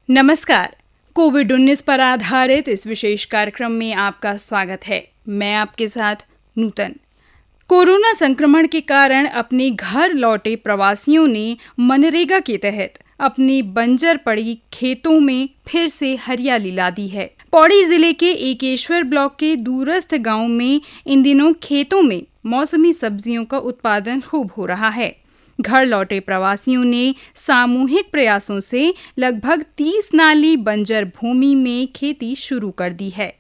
नमस्कार। कोविड-19 पर आधारित इस विशेष कार्यक्रम में आपका स्वागत है। मैं आपके साथ नूतन। कोरोना संक्रमण के कारण अपने घर लौटे प्रवासियों ने मनरेगा के तहत अपनी बंजर पड़ी खेतों में फिर से हरियाली ला दी है। पौड़ी जिले के एकेश्वर ब्लॉक के दूरस्थ गांव में इन दिनों खेतों में मौसमी सब्जियों का उत्पादन खूब हो रहा है। घर लौटे प्रवासियों ने सामूहिक प्रयासों से लगभग 30 नाली बंजर भूमि में खेती शुरू कर दी है,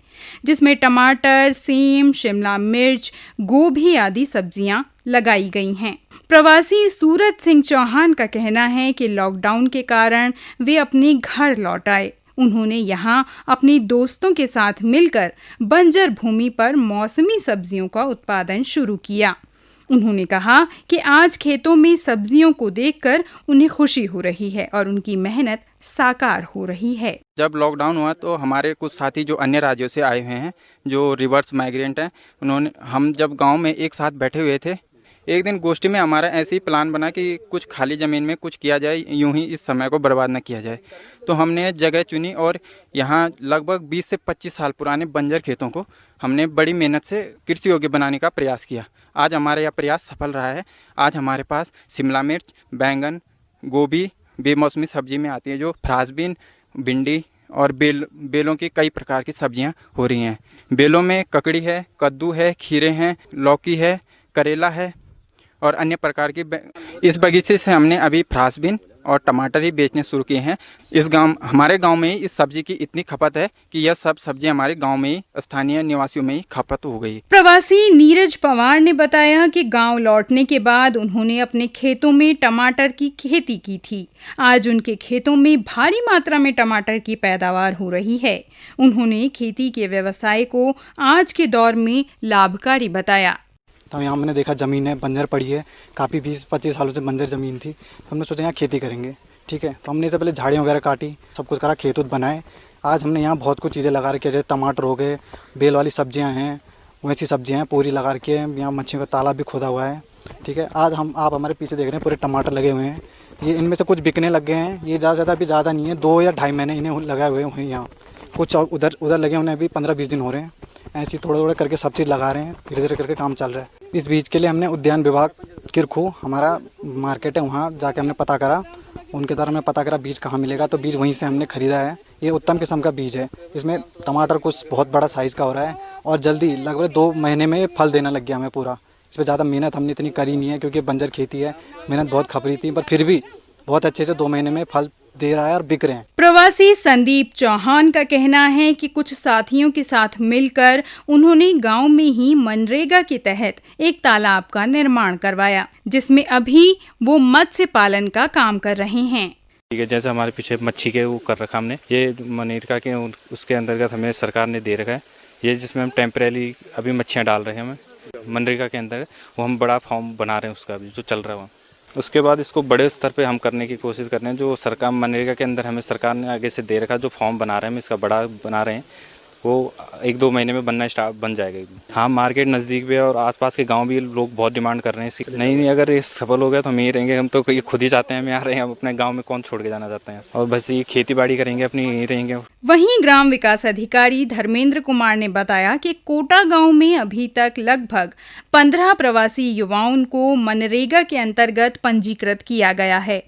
जिसमें टमाटर, सेम, शिमला मिर्च, गोभी आदि सब्जियां लगाई गई हैं। प्रवासी सूरज सिंह चौहान का कहना है कि लॉकडाउन के कारण वे अपने घर लौट आए। उन्होंने यहां अपने दोस्तों के साथ मिलकर बंजर भूमि पर मौसमी सब्जियों का उत्पादन शुरू किया। उन्होंने कहा कि आज खेतों में सब्जियों को देखकर उन्हें खुशी हो रही है और उनकी मेहनत साकार हो रही है। जब लॉकडाउन हुआ तो हमारे कुछ साथी जो अन्य राज्यों से आए हुए हैं, जो रिवर्स माइग्रेंट हैं, हम जब गांव में एक साथ बैठे हुए थे, एक दिन गोष्ठी में हमारा ऐसे ही प्लान बना कि कुछ खाली ज़मीन में कुछ किया जाए, यूं ही इस समय को बर्बाद न किया जाए। तो हमने जगह चुनी और यहाँ लगभग 20 से 25 साल पुराने बंजर खेतों को हमने बड़ी मेहनत से कृषि योग्य बनाने का प्रयास किया। आज हमारा यह प्रयास सफल रहा है। आज हमारे पास शिमला मिर्च, बैंगन, गोभी बेमौसमी सब्जी में आती है, जो फ्रांसबीन, भिंडी और बेलों की कई प्रकार की सब्जियां हो रही हैं। बेलों में ककड़ी है, कद्दू है, खीरे हैं, लौकी है, करेला है और अन्य प्रकार की। इस बगीचे से हमने अभी फ्रांसबीन और टमाटर ही बेचने शुरू किए हैं। हमारे गांव में ही इस सब्जी की इतनी खपत है कि यह सब सब्जी हमारे गांव में ही स्थानीय निवासियों में ही खपत हो गई। प्रवासी नीरज पवार ने बताया कि गांव लौटने के बाद उन्होंने अपने खेतों में टमाटर की खेती की थी। आज उनके खेतों में भारी मात्रा में टमाटर की पैदावार हो रही है। उन्होंने खेती के व्यवसाय को आज के दौर में लाभकारी बताया। तो यहाँ मैंने देखा ज़मीन है, बंजर पड़ी है, काफ़ी 20-25 सालों से बंजर ज़मीन थी। तो हमने सोचा यहाँ खेती करेंगे, ठीक है। तो हमने इससे पहले झाड़ियाँ वगैरह काटी, सब कुछ करा, खेत उत बनाए। आज हमने यहाँ बहुत कुछ चीज़ें लगा रखी है, जैसे टमाटर हो गए, बेल वाली सब्जियाँ हैं, वैसी सब्जियाँ हैं पूरी लगा रखी है। यहाँ मच्छियों का तालाब भी खोदा हुआ है, ठीक है। आज आप हमारे पीछे देख रहे हैं, पूरे टमाटर लगे हुए हैं। ये इनमें से कुछ बिकने लग गए हैं। ये ज़्यादा अभी ज़्यादा नहीं है, 2 या 2.5 महीने इन्हें लगाए हुए हैं। यहाँ कुछ उधर लगे उन्हें अभी 15-20 दिन हो रहे हैं। ऐसे थोड़ा करके सब चीज़ लगा रहे हैं, धीरे धीरे करके काम चल रहा है। इस बीज के लिए हमने उद्यान विभाग किरखू, हमारा मार्केट है, वहाँ जाके हमने पता करा। उनके द्वारा हमने पता करा बीज कहाँ मिलेगा, तो बीज वहीं से हमने ख़रीदा है। ये उत्तम किस्म का बीज है। इसमें टमाटर कुछ बहुत बड़ा साइज़ का हो रहा है और जल्दी लगभग 2 महीने में फल देना लग गया हमें पूरा। इस पर ज़्यादा मेहनत हमने इतनी करी नहीं है, क्योंकि बंजर खेती है, मेहनत बहुत खप रही थी, पर फिर भी बहुत अच्छे से 2 महीने में फल दे रहा है और बिक रहे हैं। प्रवासी संदीप चौहान का कहना है कि कुछ साथियों के साथ मिलकर उन्होंने गांव में ही मनरेगा के तहत एक तालाब का निर्माण करवाया, जिसमें अभी वो मत्स्य पालन का काम कर रहे हैं। ठीक है, जैसे हमारे पीछे मच्छी के वो कर रखा हमने, ये मनरेगा के उसके अंतर्गत हमें सरकार ने दे रखा है। ये जिसमें हम टेम्परेरी अभी मच्छियाँ डाल रहे हैं हमें मनरेगा के अंतर्गत, वो हम बड़ा फॉर्म बना रहे हैं उसका अभी जो चल रहा है। उसके बाद इसको बड़े स्तर पे हम करने की कोशिश कर रहे हैं। जो सरकार मनरेगा के अंदर हमें सरकार ने आगे से दे रखा, जो फॉर्म बना रहे हैं हम इसका बड़ा बना रहे हैं, वो 1-2 महीने में बन जाएगा। हाँ, मार्केट नज़दीक भी है और आसपास के गांव भी लोग बहुत डिमांड कर रहे हैं। नहीं, अगर ये सफल हो गया तो हम यहीं रहेंगे। हम तो ये खुद ही चाहते हैं, हम यहाँ रहें, हम अपने गाँव में कौन छोड़ के जाना चाहते हैं। और बस ये खेती बाड़ी करेंगे, अपनी यहीं रहेंगे। वहीं ग्राम विकास अधिकारी धर्मेंद्र कुमार ने बताया कि कोटा गांव में अभी तक लगभग 15 प्रवासी युवाओं को मनरेगा के अंतर्गत पंजीकृत किया गया है।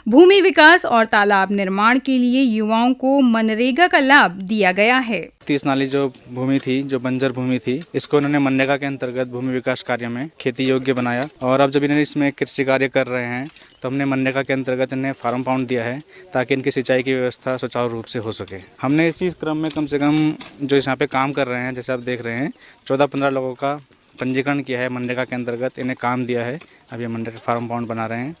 भूमि विकास और तालाब निर्माण के लिए युवाओं को मनरेगा का लाभ दिया गया है। 30 नाली जो भूमि थी, जो बंजर भूमि थी, इसको उन्होंने मनरेगा के अंतर्गत भूमि विकास कार्य में खेती योग्य बनाया। और अब जब इन्होंने इसमें कृषि कार्य कर रहे हैं, तो हमने मनरेगा के अंतर्गत इन्हें फार्म पाउंड दिया है, ताकि इनकी सिंचाई की व्यवस्था सुचारू रूप से हो सके। हमने इसी क्रम में कम से कम जो यहाँ पे काम कर रहे हैं, जैसे आप देख रहे हैं, 14-15 लोगों का पंजीकरण किया है मनरेगा के अंतर्गत, इन्हें काम दिया है। अब ये मनरेगा फार्म पाउंड बना रहे हैं।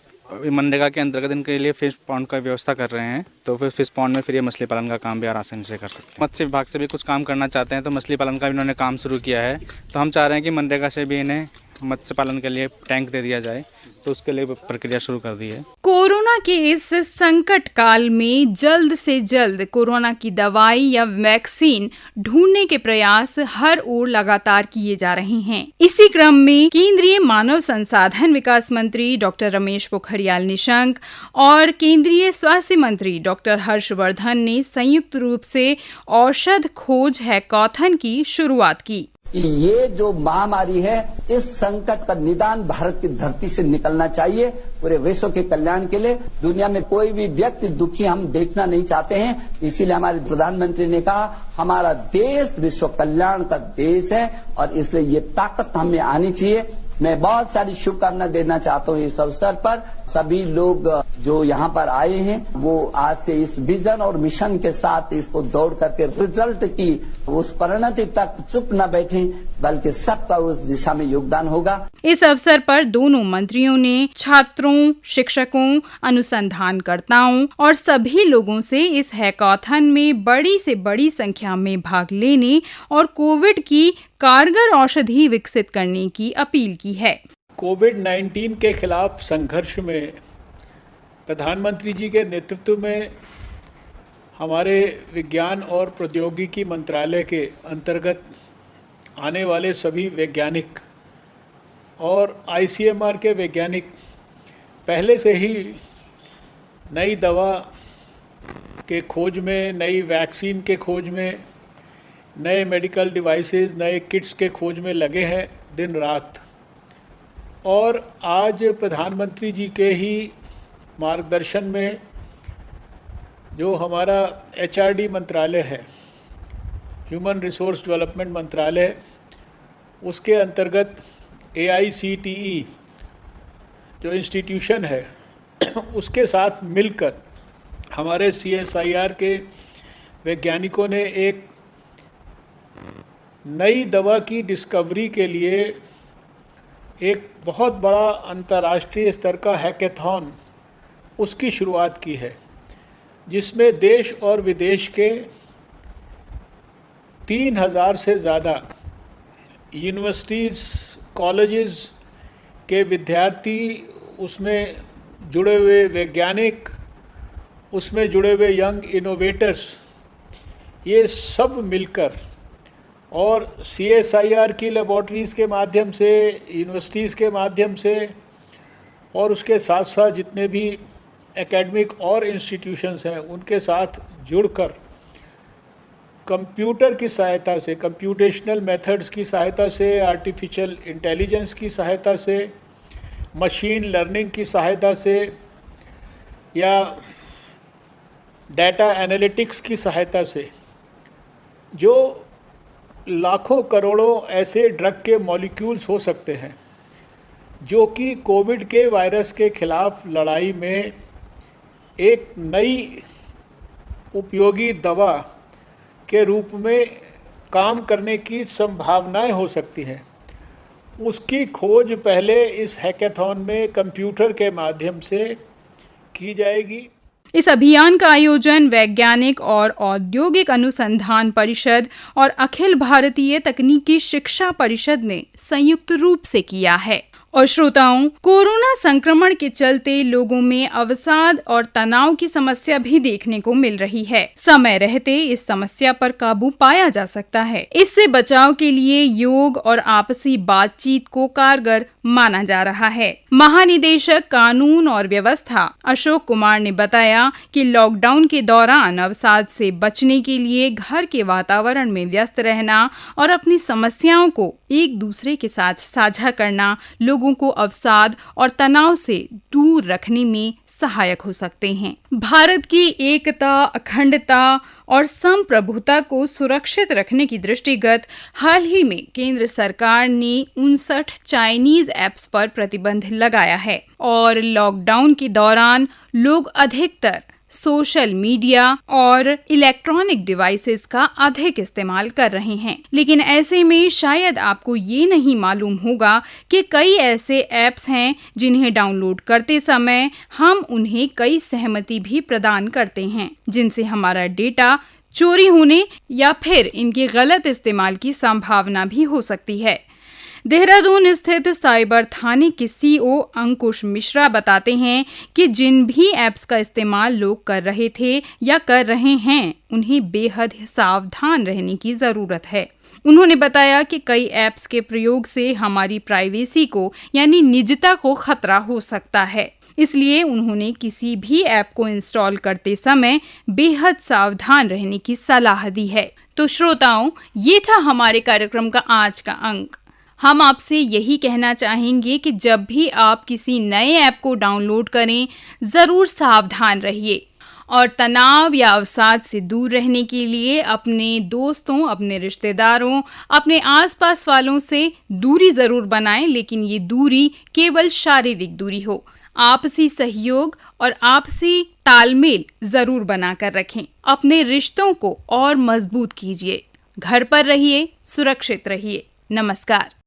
मनरेगा के अंतर्गत इनके लिए फिश पॉन्ड का व्यवस्था कर रहे हैं, तो फिर फिश पॉन्ड में फिर ये मछली पालन का काम भी आसानी से कर सकते हैं। मत्स्य विभाग से भी कुछ काम करना चाहते हैं, तो मछली पालन का भी इन्होंने काम शुरू किया है। तो हम चाह रहे हैं कि मनरेगा से भी इन्हें मत्स्य पालन के लिए टैंक दे दिया जाए, तो उसके लिए प्रक्रिया शुरू कर दी है। कोरोना के इस संकट काल में जल्द से जल्द कोरोना की दवाई या वैक्सीन ढूंढने के प्रयास हर ओर लगातार किए जा रहे हैं। इसी क्रम में केंद्रीय मानव संसाधन विकास मंत्री डॉक्टर रमेश पोखरियाल निशंक और केंद्रीय स्वास्थ्य मंत्री डॉक्टर हर्षवर्धन ने संयुक्त रूप से औषध खोज हैकाथन की शुरुआत की। ये जो महामारी है, इस संकट का निदान भारत की धरती से निकलना चाहिए। पूरे विश्व के कल्याण के लिए दुनिया में कोई भी व्यक्ति दुखी हम देखना नहीं चाहते हैं। इसीलिए हमारे प्रधानमंत्री ने कहा हमारा देश विश्व कल्याण का देश है और इसलिए ये ताकत हमें आनी चाहिए। मैं बहुत सारी शुभकामना देना चाहता हूँ इस अवसर पर। सभी लोग जो यहाँ पर आए हैं वो आज से इस विजन और मिशन के साथ इसको दौड़ करके रिजल्ट की उस परिणति तक चुप न बैठें, बल्कि सबका उस दिशा में योगदान होगा। इस अवसर पर दोनों मंत्रियों ने छात्रों, शिक्षकों, अनुसंधानकर्ताओं और सभी लोगों से इस हैकाथन में बड़ी से बड़ी संख्या में भाग लेने और कोविड की कारगर औषधि विकसित करने की अपील की है। कोविड-19 के खिलाफ संघर्ष में प्रधानमंत्री जी के नेतृत्व में हमारे विज्ञान और प्रौद्योगिकी मंत्रालय के अंतर्गत आने वाले सभी वैज्ञानिक और ICMR के वैज्ञानिक पहले से ही नई दवा के खोज में, नई वैक्सीन के खोज में, नए मेडिकल डिवाइसेस, नए किट्स के खोज में लगे हैं दिन रात। और आज प्रधानमंत्री जी के ही मार्गदर्शन में जो हमारा HRD मंत्रालय है, ह्यूमन रिसोर्स डेवलपमेंट मंत्रालय, उसके अंतर्गत AICTE जो इंस्टीट्यूशन है उसके साथ मिलकर हमारे CSIR के वैज्ञानिकों ने एक नई दवा की डिस्कवरी के लिए एक बहुत बड़ा अंतर्राष्ट्रीय स्तर का हैकेथॉन उसकी शुरुआत की है, जिसमें देश और विदेश के 3000 से ज़्यादा यूनिवर्सिटीज़, कॉलेजेस के विद्यार्थी, उसमें जुड़े हुए वैज्ञानिक, उसमें जुड़े हुए यंग इनोवेटर्स, ये सब मिलकर और CSIR की लेबॉर्ट्रीज़ के माध्यम से, यूनिवर्सिटीज़ के माध्यम से और उसके साथ साथ जितने भी एकेडमिक और इंस्टीट्यूशंस हैं उनके साथ जुड़कर कंप्यूटर की सहायता से, कंप्यूटेशनल मेथड्स की सहायता से, आर्टिफिशियल इंटेलिजेंस की सहायता से, मशीन लर्निंग की सहायता से या डाटा एनालिटिक्स की सहायता से जो लाखों करोड़ों ऐसे ड्रग के मॉलिक्यूल्स हो सकते हैं जो कि कोविड के वायरस के खिलाफ लड़ाई में एक नई उपयोगी दवा के रूप में काम करने की संभावनाएं हो सकती हैं, उसकी खोज पहले इस हैकेथॉन में कंप्यूटर के माध्यम से की जाएगी। इस अभियान का आयोजन वैज्ञानिक और औद्योगिक अनुसंधान परिषद और अखिल भारतीय तकनीकी शिक्षा परिषद ने संयुक्त रूप से किया है। और श्रोताओं, कोरोना संक्रमण के चलते लोगों में अवसाद और तनाव की समस्या भी देखने को मिल रही है। समय रहते इस समस्या पर काबू पाया जा सकता है। इससे बचाव के लिए योग और आपसी बातचीत को कारगर माना जा रहा है। महानिदेशक कानून और व्यवस्था अशोक कुमार ने बताया कि लॉकडाउन के दौरान अवसाद से बचने के लिए घर के वातावरण में व्यस्त रहना और अपनी समस्याओं को एक दूसरे के साथ साझा करना लोगों को अवसाद और तनाव से दूर रखने में सहायक हो सकते हैं। भारत की एकता, अखंडता और संप्रभुता को सुरक्षित रखने की दृष्टिगत हाल ही में केंद्र सरकार ने 59 चाइनीज ऐप्स पर प्रतिबंध लगाया है और लॉकडाउन के दौरान लोग अधिकतर सोशल मीडिया और इलेक्ट्रॉनिक डिवाइसेस का अधिक इस्तेमाल कर रहे हैं। लेकिन ऐसे में शायद आपको ये नहीं मालूम होगा कि कई ऐसे ऐप्स हैं जिन्हें डाउनलोड करते समय हम उन्हें कई सहमति भी प्रदान करते हैं, जिनसे हमारा डेटा चोरी होने या फिर इनके गलत इस्तेमाल की संभावना भी हो सकती है। देहरादून स्थित साइबर थाने के सीओ अंकुश मिश्रा बताते हैं कि जिन भी ऐप्स का इस्तेमाल लोग कर रहे थे या कर रहे हैं, उन्हें बेहद सावधान रहने की जरूरत है। उन्होंने बताया कि कई ऐप्स के प्रयोग से हमारी प्राइवेसी को यानी निजता को खतरा हो सकता है, इसलिए उन्होंने किसी भी ऐप को इंस्टॉल करते समय बेहद सावधान रहने की सलाह दी है। तो श्रोताओं, ये था हमारे कार्यक्रम का आज का अंक। हम आपसे यही कहना चाहेंगे कि जब भी आप किसी नए ऐप को डाउनलोड करें, ज़रूर सावधान रहिए और तनाव या अवसाद से दूर रहने के लिए अपने दोस्तों, अपने रिश्तेदारों, अपने आसपास वालों से दूरी ज़रूर बनाएं, लेकिन ये दूरी केवल शारीरिक दूरी हो। आपसी सहयोग और आपसी तालमेल ज़रूर बनाकर रखें। अपने रिश्तों को और मजबूत कीजिए। घर पर रहिए, सुरक्षित रहिए। नमस्कार।